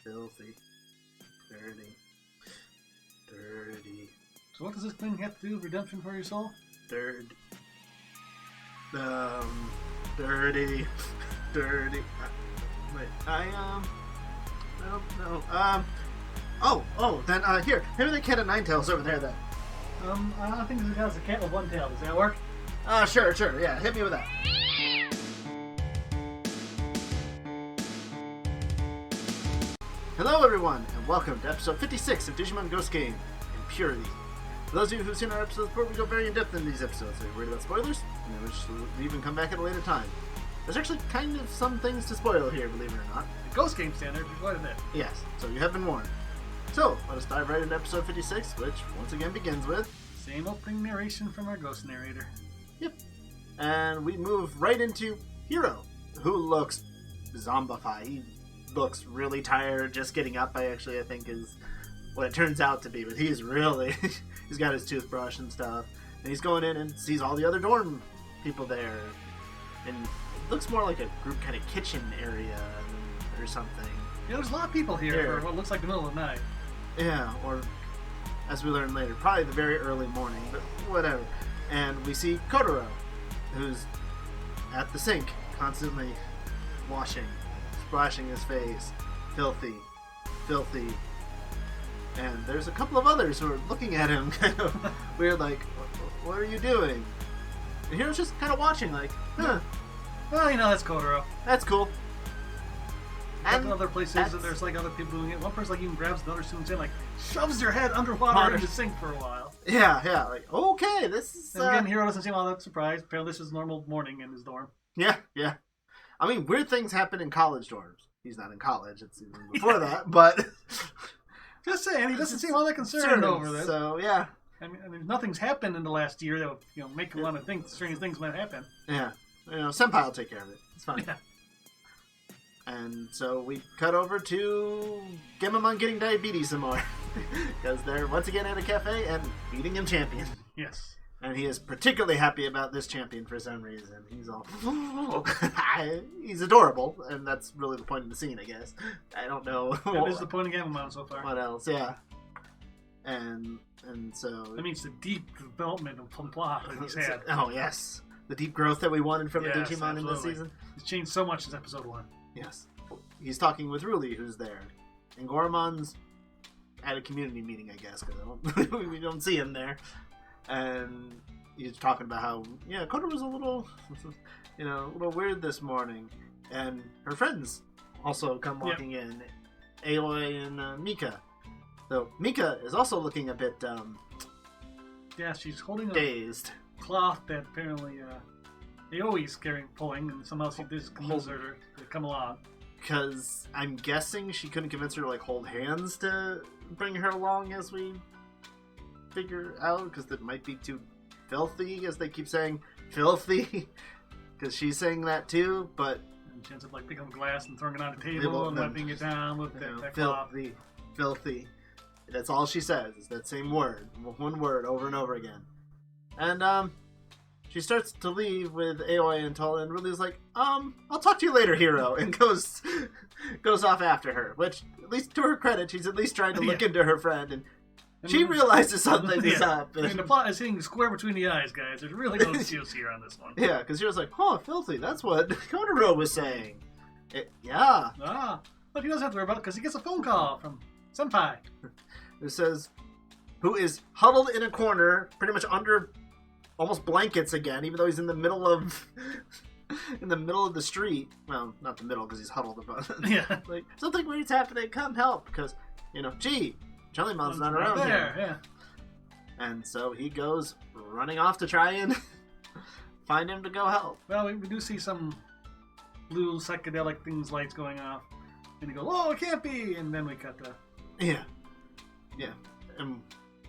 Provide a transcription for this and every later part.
Filthy. Dirty. Dirty. So what does this thing have to do with redemption for your soul? Dirty. Dirty. Dirty. Wait, I don't know. Then, here. Maybe the cat of nine tails over there, then. I think this has a cat with one tail. Does that work? Sure. Yeah, hit me with that. Hello, everyone, and welcome to episode 56 of Digimon Ghost Game, Impurity. For those of you who've seen our episodes before, we go very in-depth in these episodes. Are you worried about spoilers? We wish to even come back at a later time. There's actually kind of some things to spoil here, believe it or not. The Ghost Game standard, there's quite a bit. Yes, so you have been warned. So, let us dive right into episode 56, which, once again, begins with... Same opening narration from our ghost narrator. Yep. And we move right into Hiro, who looks zombified. He looks really tired, just getting up, I think is what it turns out to be. But he's really... he's got his toothbrush and stuff. And he's going in and sees all the other dorm people there. And it looks more like a group kind of kitchen area or something. Yeah, there's a lot of people here for what looks like the middle of the night. Yeah, or as we learn later, probably the very early morning, but whatever. And we see Kotaro, who's at the sink, constantly washing, splashing his face, filthy. And there's a couple of others who are looking at him kind of weird, like, what are you doing? And Hiro's just kind of watching, like, huh. Well, that's Kotaro. That's cool. And other places, and there's like other people doing it. One person like even grabs the other student's in, like shoves their head underwater in the sink for a while. Yeah, like okay, this is. And again, Hiro doesn't seem all that surprised. Apparently, this is normal morning in his dorm. Yeah. I mean, weird things happen in college dorms. He's not in college; it's even before that. But just saying, he doesn't seem all that concerned over this. So yeah, I mean, nothing's happened in the last year that would make him want to think strange things might happen. Yeah, Senpai will take care of it. It's fine. Yeah. And so we cut over to Gemamon getting diabetes some more. Because they're once again at a cafe and beating him champion. Yes. And he is particularly happy about this champion for some reason. He's all... he's adorable. And that's really the point of the scene, I guess. I don't know. That is the point of Gemamon so far. What else? Yeah. And so... That means the deep development of plot that he's had. Oh, yes. The deep growth that we wanted from the Digimon absolutely. in this season. He's changed so much since episode 1. Yes. He's talking with Ruli, who's there. And Goramon's at a community meeting, I guess, because we don't see him there. And he's talking about how, Kotaro was a little, a little weird this morning. And her friends also come walking in, Aoi and Mika. So Mika is also looking a bit she's holding dazed. A cloth that apparently Aoi's pulling, and somehow she just convinces her to come along. Because I'm guessing she couldn't convince her to hold hands to bring her along as we figure out, because it might be too filthy, as they keep saying, filthy, because she's saying that too, but... And she ends up picking up glass and throwing it on the table and wiping it down with that cloth. Filthy. That's all she says, is that same word, one word over and over again. And, she starts to leave with Aoi and Tola, and Ruli's like, I'll talk to you later, Hiro, and goes off after her, which, at least to her credit, she's at least trying to look into her friend, and she realizes something is up. I mean, the plot is hitting square between the eyes, guys. There's really no excuse here on this one. Yeah, because Hiro's like, filthy, that's what Kotaro was saying. Yeah. But he doesn't have to worry about it, because he gets a phone call from Senpai. It says, who is huddled in a corner, pretty much under... almost blankets again, even though he's in the middle of the street. Well, not the middle because he's huddled above. Yeah. Like, something weird's happening, come help, because, Jellymon's not around here. Yeah. And so he goes running off to try and find him to go help. Well, we do see some blue psychedelic lights going off. And he goes, it can't be! And then we cut to... Yeah. And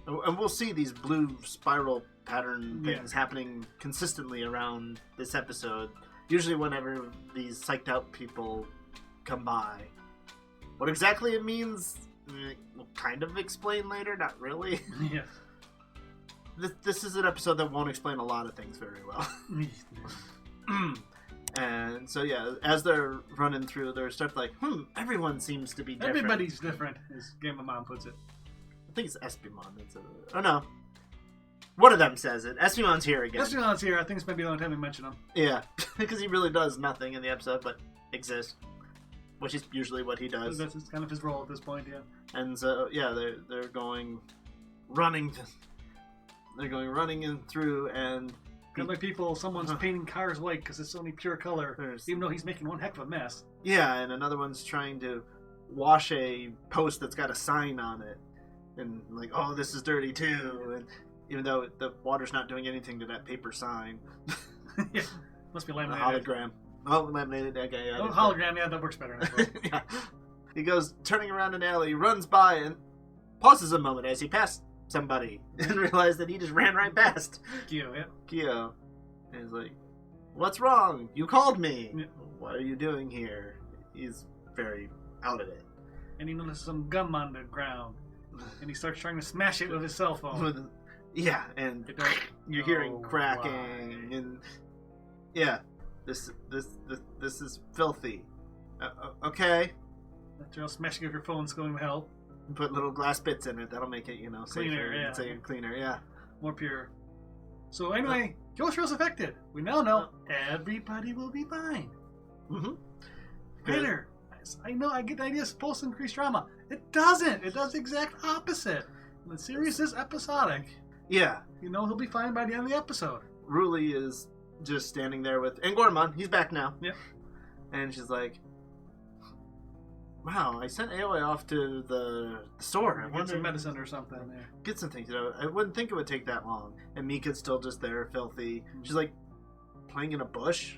we'll see these blue spiral pattern things happening consistently around this episode. Usually whenever these psyched out people come by. What exactly it means, we'll kind of explain later, not really. Yeah. This is an episode that won't explain a lot of things very well. And so, yeah, as they're running through, they're stuff like, everyone seems to be different. Everybody's different, as Gamamon puts it. I think it's Espimon. Oh, no. One of them says it. Espimon's here again. Espimon's here. I think it's maybe the only time we mention him. Yeah, because he really does nothing in the episode but exist, which is usually what he does. That's kind of his role at this point, yeah. And so, yeah, they're going running. They're going running in through, and Got like people, someone's painting cars white because it's only pure color, even though he's making one heck of a mess. Yeah, and another one's trying to wash a post that's got a sign on it, and like, oh, this is dirty too. And even though the water's not doing anything to that paper sign, yeah, must be laminated. A hologram. Oh, laminated. Okay, yeah. Oh, hologram. Yeah, that works better. Yeah. He goes turning around an alley, runs by, and pauses a moment as he passed somebody and realized that he just ran right past Kyo, yeah. Kyo. And he's like, "What's wrong? You called me. Yeah. What are you doing here?" He's very out of it. And he notices some gum on the ground, and he starts trying to smash it with his cell phone. Yeah, and you're hearing cracking, and yeah, this is filthy. Okay. After all, smashing of your phone's going to help. Put little glass bits in it. That'll make it, cleaner, safer, cleaner, yeah. More pure. So anyway, Kyoshiro's affected. We now know everybody will be fine. Mm-hmm. Later, I know I get the idea it's supposed to increase drama. It doesn't. It does the exact opposite. The series is episodic. Yeah. You know he'll be fine by the end of the episode. Ruli is just standing there with... And Gormon, he's back now. Yep. And she's like... Wow, I sent AOI off to the store. Get some medicine or something. Yeah. Get some things. I wouldn't think it would take that long. And Mika's still just there, filthy. She's like playing in a bush.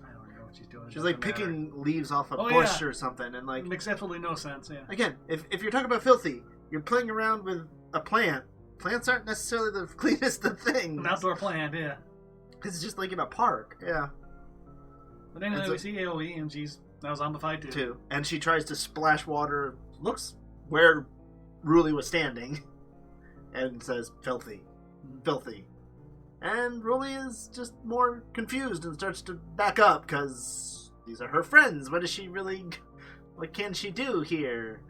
I don't know what she's doing. She's like picking leaves off a bush or something. And like, it makes absolutely no sense, yeah. Again, if you're talking about filthy, you're playing around with a plant. Plants aren't necessarily the cleanest of things. An outdoor plant, yeah. It's just like in a park, yeah. But anyway, we see AOE, and she's now zombified too. And she tries to splash water, looks where Ruli was standing, and says, filthy. Filthy. And Ruli is just more confused and starts to back up, because these are her friends. What can she do here?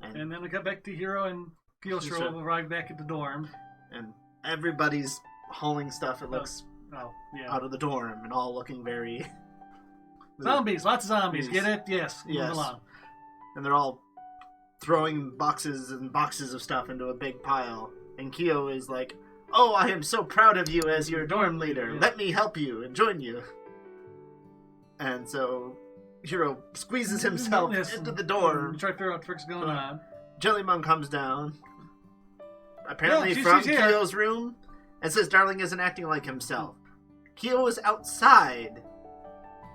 And then we cut back to Hiro and Kyoshiro will arrive back at the dorm. And everybody's hauling stuff, it looks, out of the dorm, and all looking very... Zombies, lots of zombies. Get it? Yes. Move along. And they're all throwing boxes and boxes of stuff into a big pile. And Kyo is like, "Oh, I am so proud of you as your dorm leader. Yeah. Let me help you and join you." And so Hiro squeezes himself into the dorm. Try to figure out what the frick's going on. Jellymon comes down, apparently from Kyo's room, and says Darling isn't acting like himself. Kyo is outside.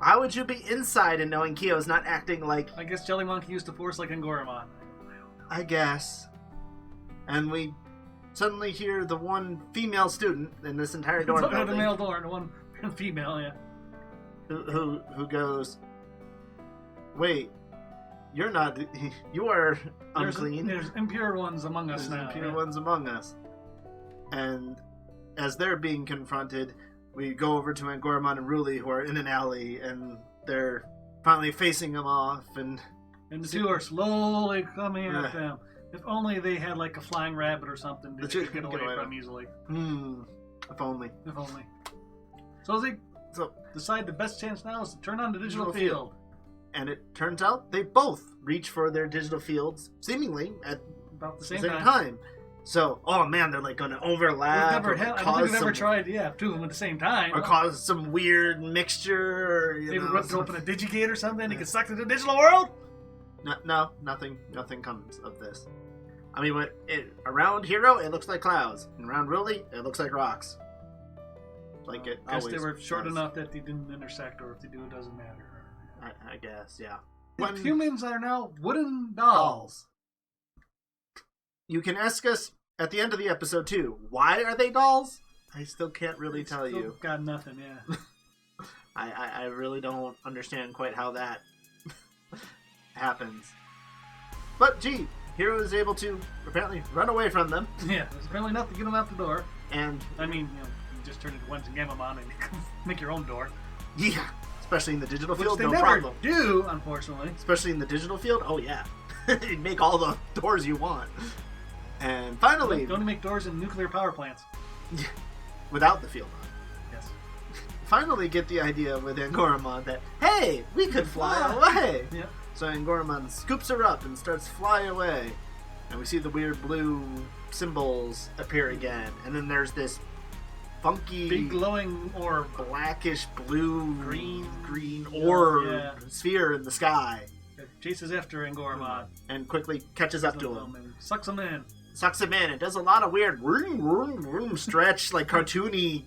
How would you be inside and knowing Kyo's not acting like... I guess Jellymon can use the Force like Angoramon. I guess. And we suddenly hear the one female student in this entire dorm building. The male dorm, one female, yeah. Who goes, "Wait, you're not... You are unclean. There's impure ones among us now. Impure ones among us." And as they're being confronted... We go over to Angoramon and Ruli, who are in an alley, and they're finally facing them off. And the two are slowly coming at them. If only they had like a flying rabbit or something to get away from easily. If only. If only. So they decide the best chance now is to turn on the digital field. And it turns out they both reach for their digital fields, seemingly at about the same time. So, oh man, they're like going to overlap. I don't think we've ever tried, two of them at the same time. Or cause some weird mixture, or, maybe rip open a digigate or something, and get sucked into the digital world? No, nothing comes of this. I mean, around Hiro, it looks like clouds. And around Ruli, it looks like rocks. Like it always they were short enough that they didn't intersect, or if they do, it doesn't matter. I guess, yeah. Humans are now wooden dolls. You can ask us at the end of the episode, too. Why are they dolls? I still can't really tell you. Got nothing, yeah. I really don't understand quite how that happens. But, gee, Hiro is able to apparently run away from them. Yeah, there's apparently enough to get them out the door. And... I mean, you just turn into Once and Gamamon and make your own door. Yeah, especially in the digital field, Which they no never problem. do, unfortunately. Especially in the digital field, oh yeah. You make all the doors you want. And finally... Don't make doors in nuclear power plants. Without the field on. Yes. Finally get the idea with Angoramon that, hey, we could fly away. Yeah. So Angoramon scoops her up and starts flying away. And we see the weird blue symbols appear again. And then there's this funky... big glowing orb. Blackish blue... Green orb sphere in the sky. It chases after Angoramon. And quickly catches up to him. And sucks him in. Sucks him in. It does a lot of weird stretch, like cartoony.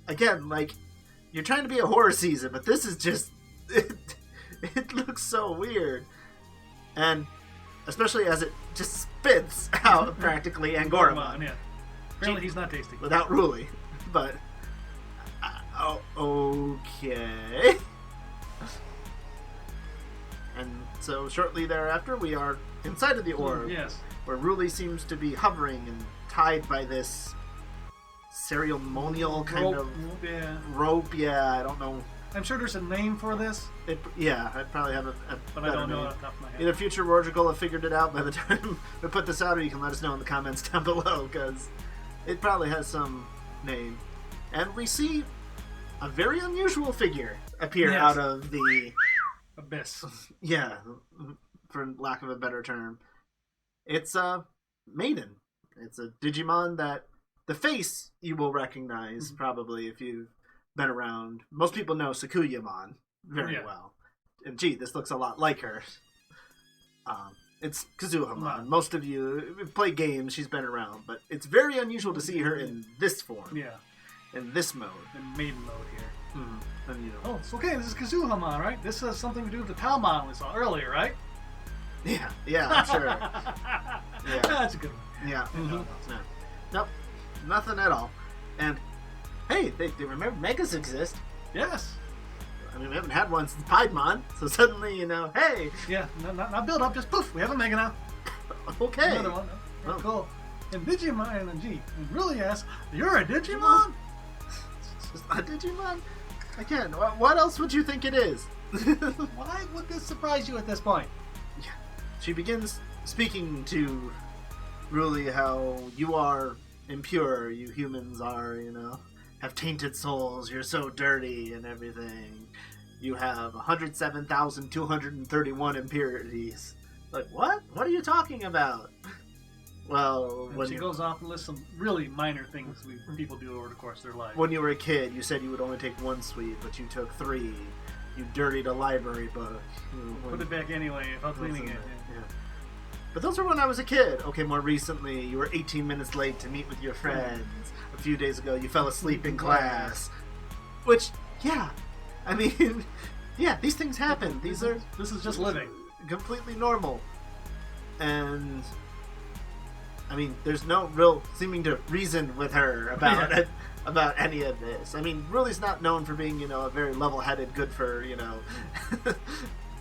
Again, like, you're trying to be a horror season, but this is just... It looks so weird. And especially as it just spits out practically Angoramon. Yeah. Apparently he's not tasty. Without Ruli. But... okay. And so shortly thereafter, we are inside of the orb. Yes. Where Ruli seems to be hovering and tied by this ceremonial kind of rope. Yeah, I don't know. I'm sure there's a name for this. I'd probably have a but I don't know off the top of my head. Either future Rordrik will have figured it out by the time we put this out, or you can let us know in the comments down below, because it probably has some name. And we see a very unusual figure appear out of the... abyss. Yeah, for lack of a better term. It's a maiden. It's a Digimon that the face you will recognize probably if you've been around. Most people know Sakuyamon very well. And gee, this looks a lot like her. It's Kazuhamon. Most of you play games, she's been around, but it's very unusual to see her in this form. Yeah. In this mode. In maiden mode here. And, you know, oh, it's okay. This is Kazuhamon, right? This has something to do with the Palmon we saw earlier, right? Yeah, I'm sure. Yeah. That's a good one. Yeah. Nope. Nothing at all. And, hey, they remember Megas exist. Yes. I mean, we haven't had one since Piedmon, so suddenly, you know, hey. Yeah, not build up, just poof, we have a Mega now. Okay. Another one. Oh. Cool. And Digimon, and really asks, you're a Digimon? A Digimon? Again, what else would you think it is? Why would this surprise you at this point? Yeah. She begins speaking to Ruli how you are impure, you humans are, you know, have tainted souls, you're so dirty and everything. You have 107,231 impurities. Like, what? What are you talking about? Well, when she goes off and lists some really minor things people do over the course of their life. When you were a kid, you said you would only take one sweet, but you took 3. You dirtied a library book. Put it back anyway, without cleaning it. Yeah. But those were when I was a kid. Okay, more recently, you were 18 minutes late to meet with your friends. A few days ago, you fell asleep in class. Which, yeah. I mean, yeah, these things happen. This is just living. Completely normal. And... I mean, there's no real seeming to reason with her about any of this. I mean, Ruli's not known for being, you know, a very level-headed, good for, you know,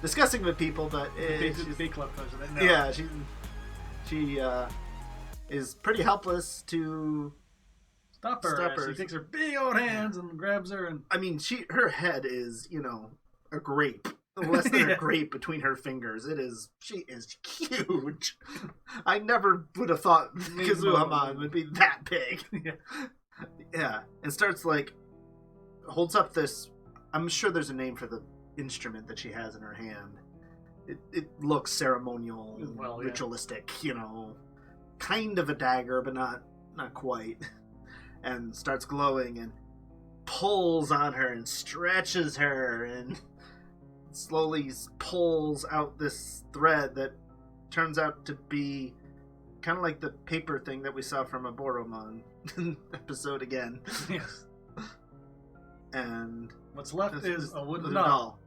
discussing with people, but big club president. No. Yeah, she is pretty helpless to stop her. She takes her big old hands and grabs her, and I mean, her head is, you know, a grape. Less than a grape between her fingers. She is huge. I never would have thought Kazuhamon would be that big. Yeah. And starts holds up this, I'm sure there's a name for the instrument that she has in her hand. It looks ceremonial, ritualistic, you know, kind of a dagger, but not quite. And starts glowing and pulls on her and stretches her and slowly pulls out this thread that turns out to be kind of like the paper thing that we saw from a Boromon episode again. Yes. And what's left is a wooden doll.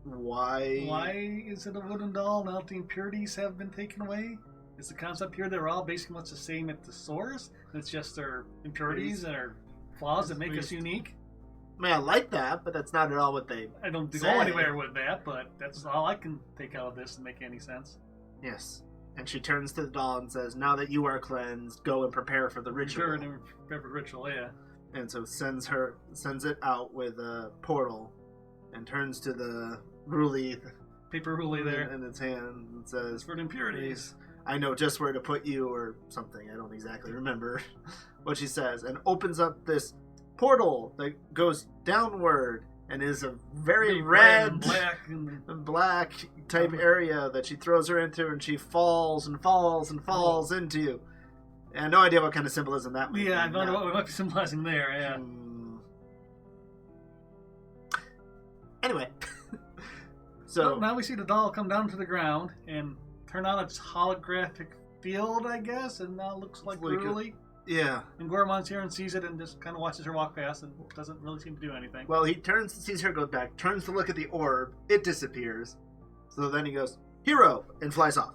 Why? Why is it a wooden doll now that the impurities have been taken away? Is the concept here they're all basically much the same at the source? It's just their impurities and their flaws that make us unique? I mean, I like that, but that's not at all what they I don't go anywhere with that, but that's all I can take out of this to make any sense. Yes. And she turns to the doll and says, now that you are cleansed, go and prepare for the ritual. Prepare for the ritual, yeah. and so sends it out with a portal, and turns to the paper Ruli there in its hand and says, "For impurities, I know just where to put you," or something. I don't exactly remember what she says, and opens up this portal that goes downward and is a very red and black type area that she throws her into, and she falls and falls and falls into. And no idea what kind of symbolism that might be. Yeah, I don't know what we might be symbolizing there, yeah. Anyway. So now we see the doll come down to the ground and turn on its holographic field, I guess, and now it looks like Ruli. Yeah. And Goramon's here and sees it and just kind of watches her walk past and doesn't really seem to do anything. Well, he turns, sees her go back, turns to look at the orb. It disappears. So then he goes, "Hero!" and flies off.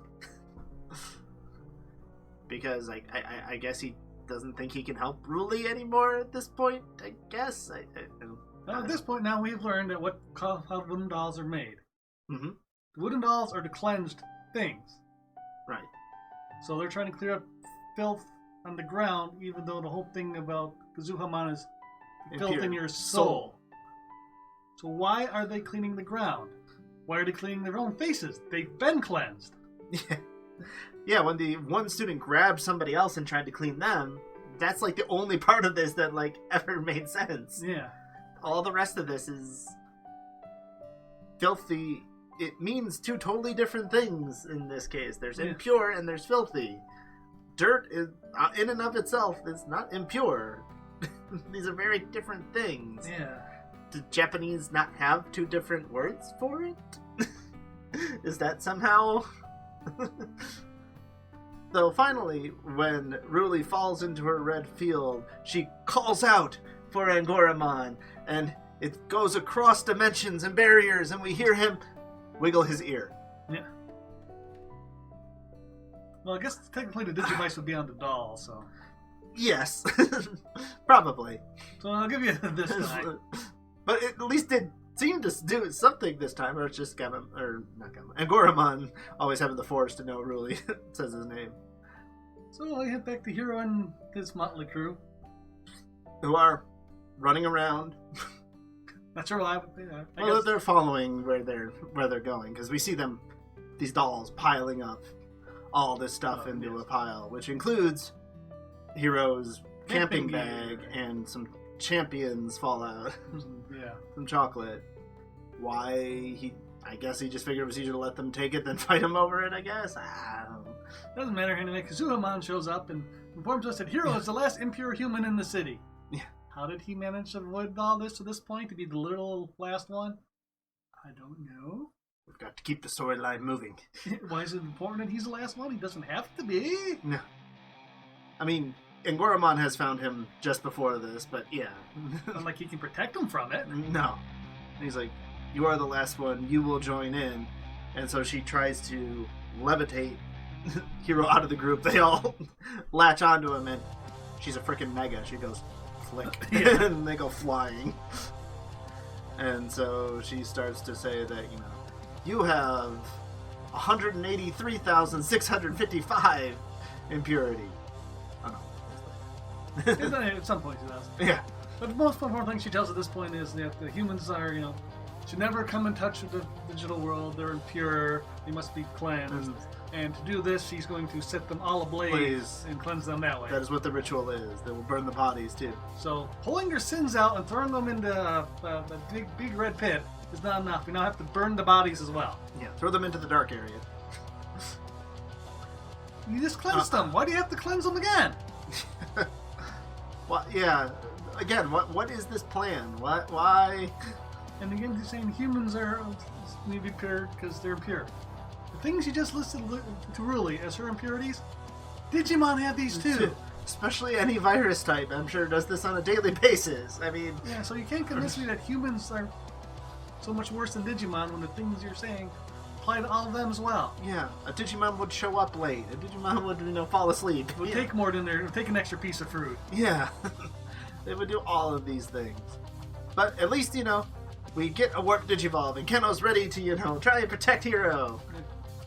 Because I guess he doesn't think he can help Ruli anymore at this point, I guess. At this point now we've learned that how wooden dolls are made. Mm-hmm. The wooden dolls are the cleansed things. Right. So they're trying to clear up filth on the ground, even though the whole thing about Kazuhamon is filth in your soul. So why are they cleaning the ground? Why are they cleaning their own faces? They've been cleansed. Yeah, when the one student grabbed somebody else and tried to clean them, that's like the only part of this that like ever made sense. Yeah. All the rest of this is filthy. It means two totally different things in this case. There's impure and there's filthy. Dirt is, in and of itself, is not impure. These are very different things. Yeah. Do Japanese not have two different words for it? Is that somehow... So finally, when Ruli falls into her red field, she calls out for Angoramon, and it goes across dimensions and barriers, and we hear him wiggle his ear. Yeah. Well, I guess technically the Digivice would be on the doll, so... Yes. Probably. So I'll give you this time. But it at least did seem to do something this time, or it's just Angoramon always having the force to know Ruli says his name. So I head back to Hero and his motley crew, who are running around. Not sure why. Well, they're following where they're going, because we see them, these dolls piling up all this stuff into a pile, which includes Hero's camping bag and some Champions Fallout. Yeah. Some chocolate. I guess he just figured it was easier to let them take it than fight him over it, I guess. I don't know. Doesn't matter anyway. Kazuhamon shows up and informs us that Hero is the last impure human in the city. Yeah. How did he manage to avoid all this to this point, to be the little last one? I don't know. We've got to keep the storyline moving. Why is it important that he's the last one? He doesn't have to be. No. I mean, Angoramon has found him just before this, but yeah. Not like he can protect him from it. No. He's like, "You are the last one, you will join in." And so she tries to levitate Hero out of the group. They all latch onto him, and she's a freaking mega. She goes flick, and they go flying. And so she starts to say that, you have 183,655 impurity. Oh no. At some point she does. Yeah. But the most important thing she tells at this point is that the humans are, should never come in touch with the digital world. They're impure. They must be cleansed. And to do this, she's going to set them all ablaze and cleanse them that way. That is what the ritual is. They will burn the bodies, too. So, pulling their sins out and throwing them into the big red pit is not enough. We now have to burn the bodies as well. Yeah, throw them into the dark area. You just cleansed them. Why do you have to cleanse them again? Well, yeah. Again, what is this plan? Why? And again, he's saying humans need to be pure because they're impure. The things you just listed to Ruli as her impurities, Digimon have these too. Especially any virus type, I'm sure, does this on a daily basis. I mean... Yeah, so you can't convince me that humans are so much worse than Digimon when the things you're saying apply to all of them as well. Yeah, a Digimon would show up late. A Digimon would, fall asleep. It would take more than it would take an extra piece of fruit. Yeah. They would do all of these things. But at least, we get a Warp Digivolve, and Keno's ready to, try and protect Hero.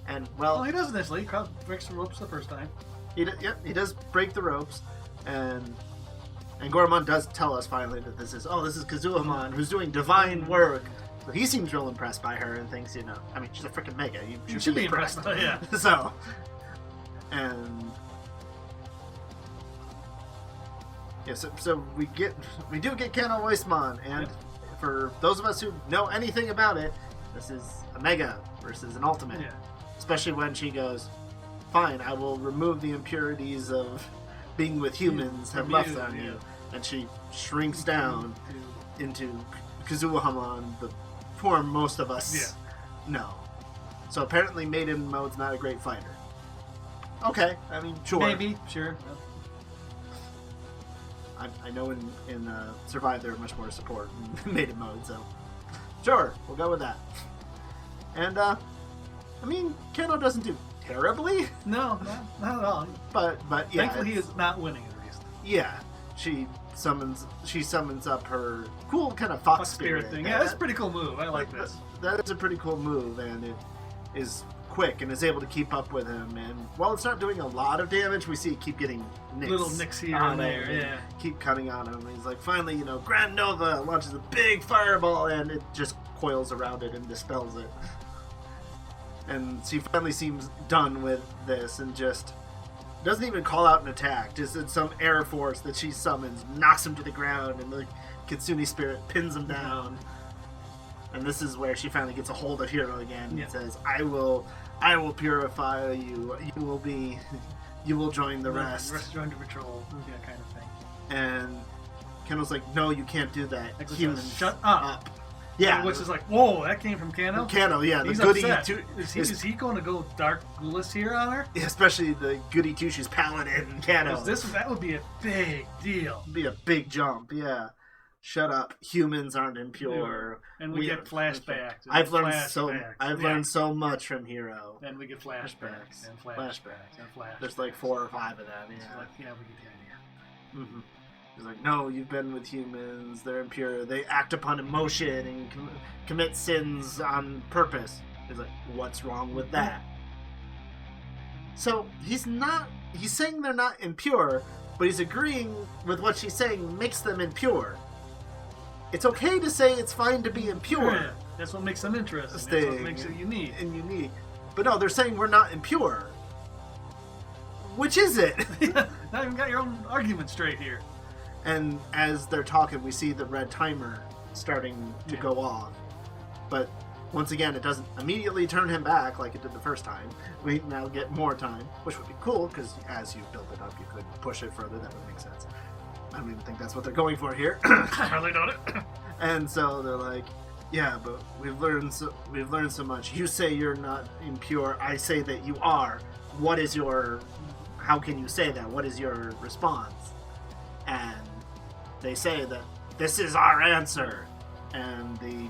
And, well... he does initially. Crowd breaks the ropes the first time. He does break the ropes, and And Goromon does tell us finally that this is Kazuhamon, who's doing divine work. So he seems real impressed by her and thinks, I mean, she's a freaking mega. You should be impressed. Yeah. So, and yeah, so we do get Kano Voicemon, and for those of us who know anything about it, this is a mega versus an ultimate. Yeah. Especially when she goes, fine, I will remove the impurities of being with humans have left on you. And she shrinks down into Kazuhamon, the form most of us know. So apparently Maiden Mode's not a great fighter. Okay, I mean, sure. Maybe, sure. I know in Survive they're much more support in Maiden Mode, so sure, we'll go with that. And, I mean, Kano doesn't do terribly. No, not at all. But yeah. Thankfully he is not winning at least. Yeah, she summons up her cool kind of fox spirit thing. Yeah, that's a pretty cool move. I like this. That is a pretty cool move, and it is quick and is able to keep up with him. And while it's not doing a lot of damage, we see it keep getting nicks. Little nicks here and there, yeah. Keep cutting on him. And he's like, finally, Grand Nova launches a big fireball, and it just coils around it and dispels it. And she finally seems done with this and just doesn't even call out an attack. Just in some air force that she summons, knocks him to the ground, and the Kitsune spirit pins him down. And this is where she finally gets a hold of Hiro again and says, I will purify you. You will join the rest. The rest join the patrol. Yeah, kind of thing. And Kano's like, no, you can't do that. Humans, shut up. Yeah. Which is like, whoa, that came from Kano? Kano, yeah. He's the goody upset. Is he going to go dark ghoulish here on her? Especially the goody two-shoes paladin Kano. That would be a big deal. It'd be a big jump, yeah. Shut up. Humans aren't impure. And we get flashbacks. I've learned so much from Hiro. And we get flashbacks. And flashbacks. There's like 4 or 5 of them. Yeah. Like, we get the idea. Mm-hmm. He's like, no, you've been with humans. They're impure. They act upon emotion and commit sins on purpose. He's like, what's wrong with that? So he's saying they're not impure, but he's agreeing with what she's saying makes them impure. It's okay to say it's fine to be impure. Yeah, that's what makes them interesting. That's what makes it unique. And unique. But no, they're saying we're not impure. Which is it? Not even got your own argument straight here. And as they're talking, we see the red timer starting to go off. But once again, it doesn't immediately turn him back like it did the first time. We now get more time, which would be cool, because as you build it up, you could push it further. That would make sense. I don't even think that's what they're going for here. I really doubt it. And so they're like, yeah, but we've learned so much. You say you're not impure. I say that you are. How can you say that? What is your response? And they say that this is our answer. And the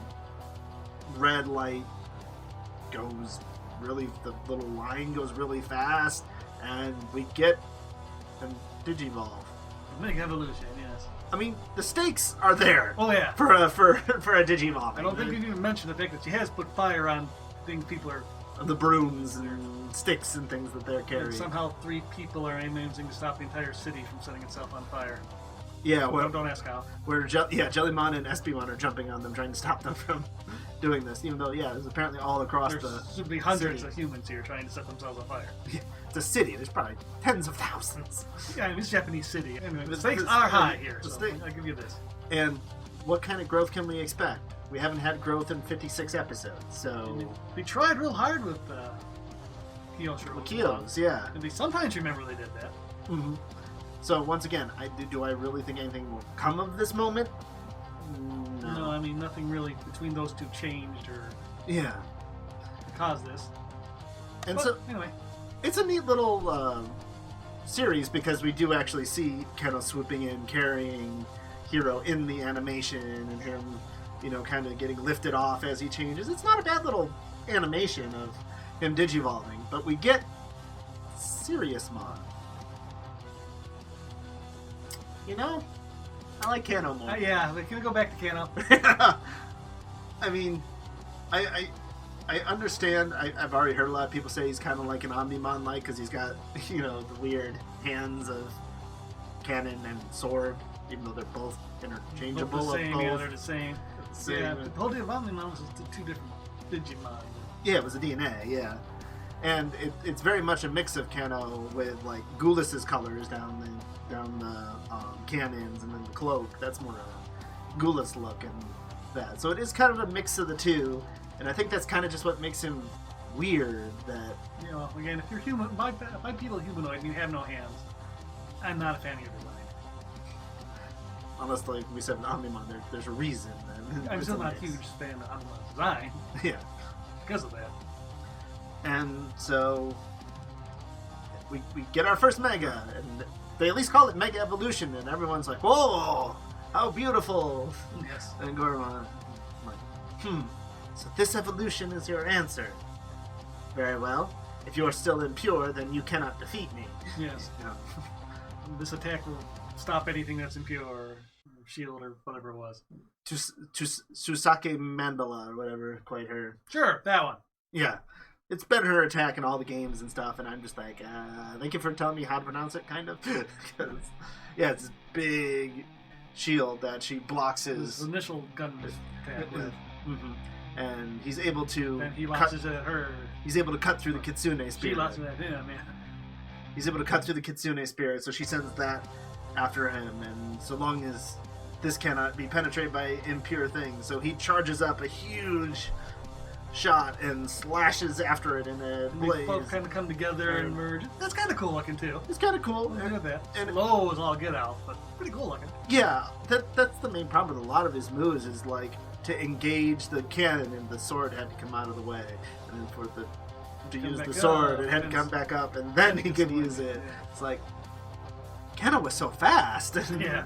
red light goes the little line goes really fast, and we get a Digivolve. Big evolution, yes. I mean, the stakes are there. Oh yeah. For a Digivolve. I don't think we've even mentioned the fact that she has put fire on things people are... The brooms and sticks and things that they're carrying. And somehow 3 people are managing to stop the entire city from setting itself on fire. Yeah, well... Don't ask how. Where Jellymon and Espimon are jumping on them, trying to stop them from doing this. Even though, there's apparently all across There's simply hundreds of humans here trying to set themselves on fire. Yeah, it's a city. There's probably tens of thousands. Yeah, I mean, it's a Japanese city. Anyway, the stakes are high here, so I'll give you this. And what kind of growth can we expect? We haven't had growth in 56 episodes, so... They tried real hard with Kyosho. With Kyos, yeah. And they sometimes remember they did that. Mm-hmm. So, once again, do I really think anything will come of this moment? No, I mean, nothing really between those two changed or... Yeah. Caused this. And but, so, anyway. It's a neat little series because we do actually see Kano swooping in, carrying Hiro in the animation, and him, kind of getting lifted off as he changes. It's not a bad little animation of him digivolving, but we get Seriousmon. I like Kano more. Yeah, but can we go back to Kano? I mean, I understand. I've already heard a lot of people say he's kind of like an Omnimon-like because he's got, the weird hands of cannon and sword even though they're both interchangeable. Both the same, both yeah, they're the same. Yeah, the whole Digimon was two different Digimon. Yeah, it was a DNA, yeah. And it's very much a mix of Kano with like Gulis's colors down the cannons, and then the cloak. That's more a Gulis look and that. So it is kind of a mix of the two, and I think that's kind of just what makes him weird. That again, if you're human, bipedal humanoid and you have no hands, I'm not a fan of your design. Unless, like we said in Omnimon, there's a reason. Then I'm still not a huge fan of Omnimon's design. Yeah, because of that. And so we get our first Mega, and they at least call it Mega Evolution, and everyone's like, "Whoa, how beautiful!" Yes. And Gorman, like, so this evolution is your answer. Very well. If you are still impure, then you cannot defeat me. Yes. This attack will stop anything that's impure, or shield, or whatever it was. Susake Mandala, or whatever, quite her. Sure, that one. Yeah. It's been her attack in all the games and stuff, and I'm just like, thank you for telling me how to pronounce it, kind of. Because, yeah, it's this big shield that she blocks his initial gun attack with. Mm-hmm. And he's able to. And he launches it at her. He's able to cut through the Kitsune spirit. She launches it at him, yeah. He's able to cut through the Kitsune spirit, so she sends that after him, and so long as this cannot be penetrated by impure things, so he charges up a huge shot and slashes after it in a blaze. They both kind of come together and merge. That's kind of cool looking too. It's kind of cool. Look at that. And low is all get out, but pretty cool looking. Yeah, that's the main problem with a lot of his moves is like to engage the cannon and the sword had to come out of the way, and then for the to use the sword it had to come back up, and then he could use it. Yeah. It's like Kano was so fast. Yeah.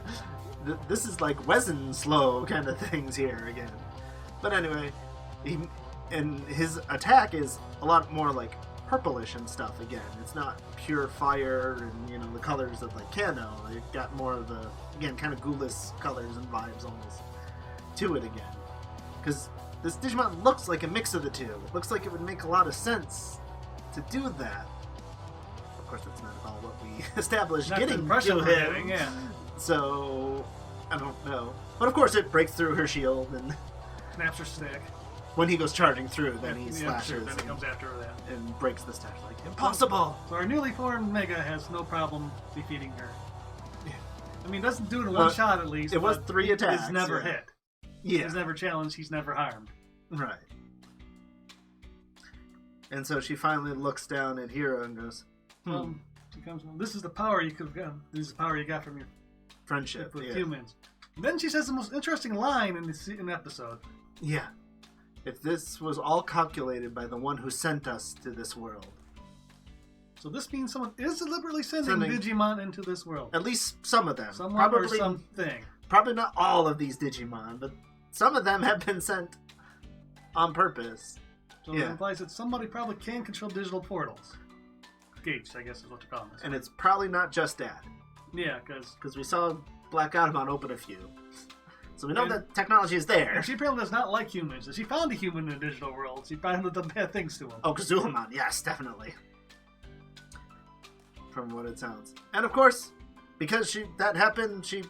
This is like Wezen slow kind of things here again. But anyway, his attack is a lot more like purplish and stuff again. It's not pure fire and the colors of like Kano. It got more of the kind of Gulis colors and vibes almost to it again. Because this Digimon looks like a mix of the two. It looks like it would make a lot of sense to do that. Of course, that's not at all what we established not getting to him. Getting, yeah. So I don't know. But of course, it breaks through her shield and snaps her stick. When he goes charging through, then he slashes. Sure, then he comes after her and breaks the staff. Like, impossible! So our newly formed Mega has no problem defeating her. Yeah. I mean, doesn't do it in one shot at least. It was 3 attacks. He's never hit. Yeah. He's never challenged. He's never harmed. Right. And so she finally looks down at Hiro and goes, she comes. This is the power you could have gotten. This is the power you got from your friendship with humans. And then she says the most interesting line in this episode. Yeah. If this was all calculated by the one who sent us to this world. So this means someone is deliberately sending Digimon into this world. At least some of them. Someone probably, or something. Probably not all of these Digimon, but some of them have been sent on purpose. So it implies that somebody probably can control digital portals. Gates, I guess is what they're calling this. And it's probably not just that. Yeah, because we saw Black Automon open a few. So we know that technology is there. And she apparently does not like humans. If she found a human in the digital world, she probably done bad things to him. Oh, Kazuhamon, yes, definitely. From what it sounds. And of course, because that happened, she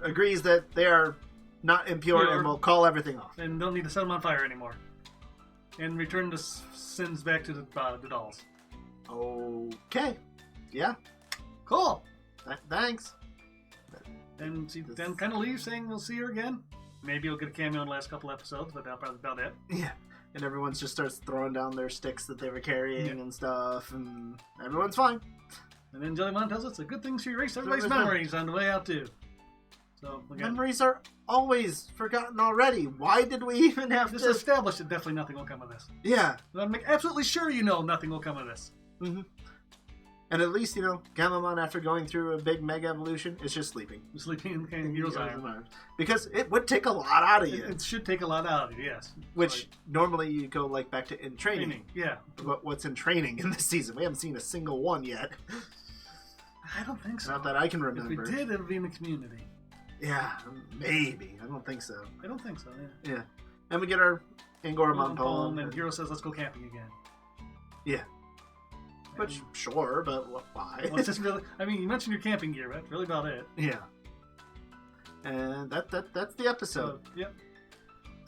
agrees that they are not impure and will call everything off. And don't need to set them on fire anymore. And return the sins back to the dolls. Okay. Yeah. Cool. Thanks. And she then kind of leaves saying we'll see her again. Maybe you'll get a cameo in the last couple episodes, but that's probably about it. Yeah. And everyone just starts throwing down their sticks that they were carrying and stuff, and everyone's fine. And then Jellymon tells us it's a good thing she erased everybody's memories on the way out, too. So memories are always forgotten already. Why did we even have to establish that definitely nothing will come of this? Yeah. I want to make absolutely sure nothing will come of this. Mm-hmm. And at least, Gamamon, after going through a big Mega Evolution, is just sleeping. Sleeping in Hero's arms. Because it would take a lot out of you. It should take a lot out of you, yes. Which, normally you go, back to in training. Yeah. But what's in training in this season? We haven't seen a single one yet. I don't think so. Not that I can remember. If we did, it would be in the community. Yeah, maybe. I don't think so. I don't think so, yeah. And we get our Angoramon poem. And Hiro says, let's go camping again. Yeah. Which, sure, but why? Well, it's just really, you mentioned your camping gear, right? That's really about it. Yeah. And that's the episode. Yep.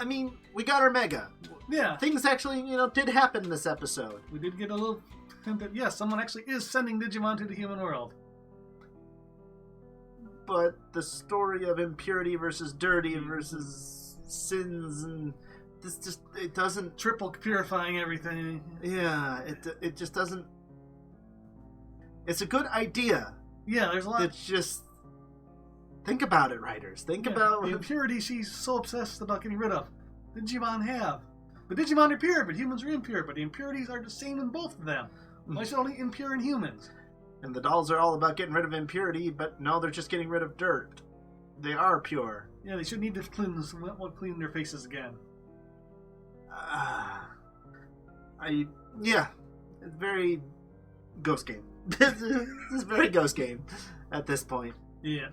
I mean, we got our Mega. Yeah. Things actually, did happen in this episode. We did get a little hint that, yes, someone actually is sending Digimon to the human world. But the story of impurity versus dirty versus sins and this just, it doesn't... Triple purifying everything. Yeah, it just doesn't... It's a good idea. Yeah, there's a lot... It's just... Think about it, writers. Think about... The impurity she's so obsessed about getting rid of. Digimon have. The Digimon are pure, but humans are impure. But the impurities are the same in both of them. Why is it only impure in humans? And the dolls are all about getting rid of impurity, but no, they're just getting rid of dirt. They are pure. Yeah, they should need to clean their faces again. Yeah, it's very Ghost Game. It's very Ghost Game at this point. Yeah.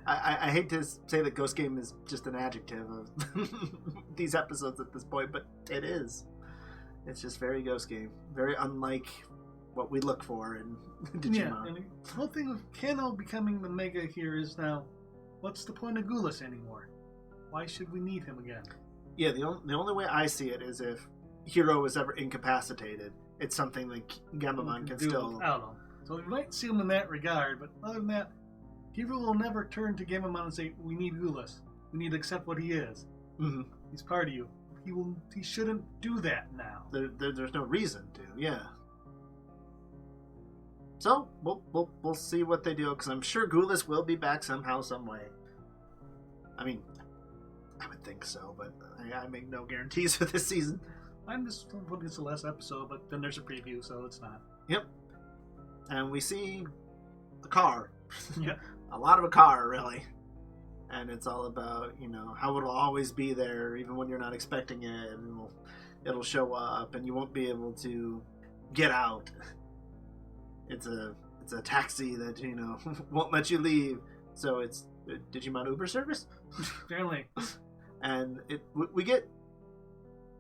I hate to say that Ghost Game is just an adjective of these episodes at this point, but it is. It's just very Ghost Game. Very unlike what we look for in Digimon. Yeah, and the whole thing with Kano becoming the Mega here is now, what's the point of Gulas anymore? Why should we need him again? Yeah, the only way I see it is if Hiro is ever incapacitated. It's something that Gamamon can still... without him. So we might see him in that regard, but other than that, Hiro will never turn to Gamamon and say, we need Gulas. We need to accept what he is. Mm-hmm. He's part of you. He shouldn't do that now. There's no reason to, yeah. So, we'll see what they do, because I'm sure Gulas will be back somehow, some way. I mean, I would think so, but I make no guarantees for this season. I'm just hoping it's the last episode, but then there's a preview, so it's not. Yep. And we see a car. Yep. A lot of a car, really. And it's all about, how it'll always be there, even when you're not expecting it, and it'll show up, and you won't be able to get out. It's a taxi that, won't let you leave. So it's a Digimon Uber service? Apparently. And we get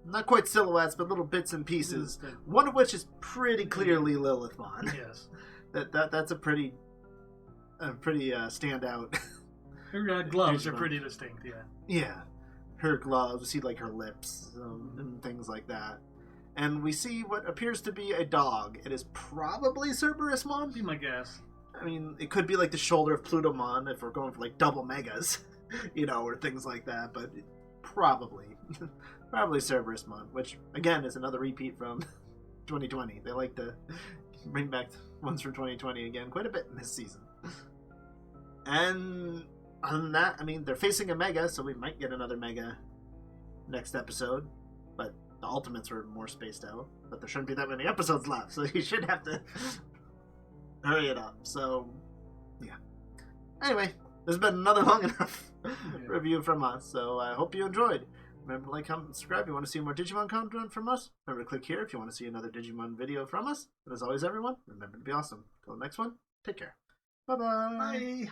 not quite silhouettes, but little bits and pieces. One of which is pretty clearly Lilithmon. Yes. That's a pretty standout. Her gloves are pretty distinct, yeah. Yeah. Her gloves, we see like her lips and things like that. And we see what appears to be a dog. It is probably Cerberusmon. Be my guess. I mean, it could be like the shoulder of Plutomon if we're going for like double megas, or things like that. But probably Cerberusmon, which again is another repeat from 2020. They like to bring back ones from 2020 again quite a bit in this season. And on that, I mean, they're facing a Mega, so we might get another Mega next episode. But the Ultimates are more spaced out. But there shouldn't be that many episodes left, so you should have to hurry it up. So, yeah. Anyway, this has been another long enough review from us, so I hope you enjoyed. Remember to like, comment, and subscribe if you want to see more Digimon content from us. Remember to click here if you want to see another Digimon video from us. But as always, everyone, remember to be awesome. Till the next one, take care. Bye-bye. Bye.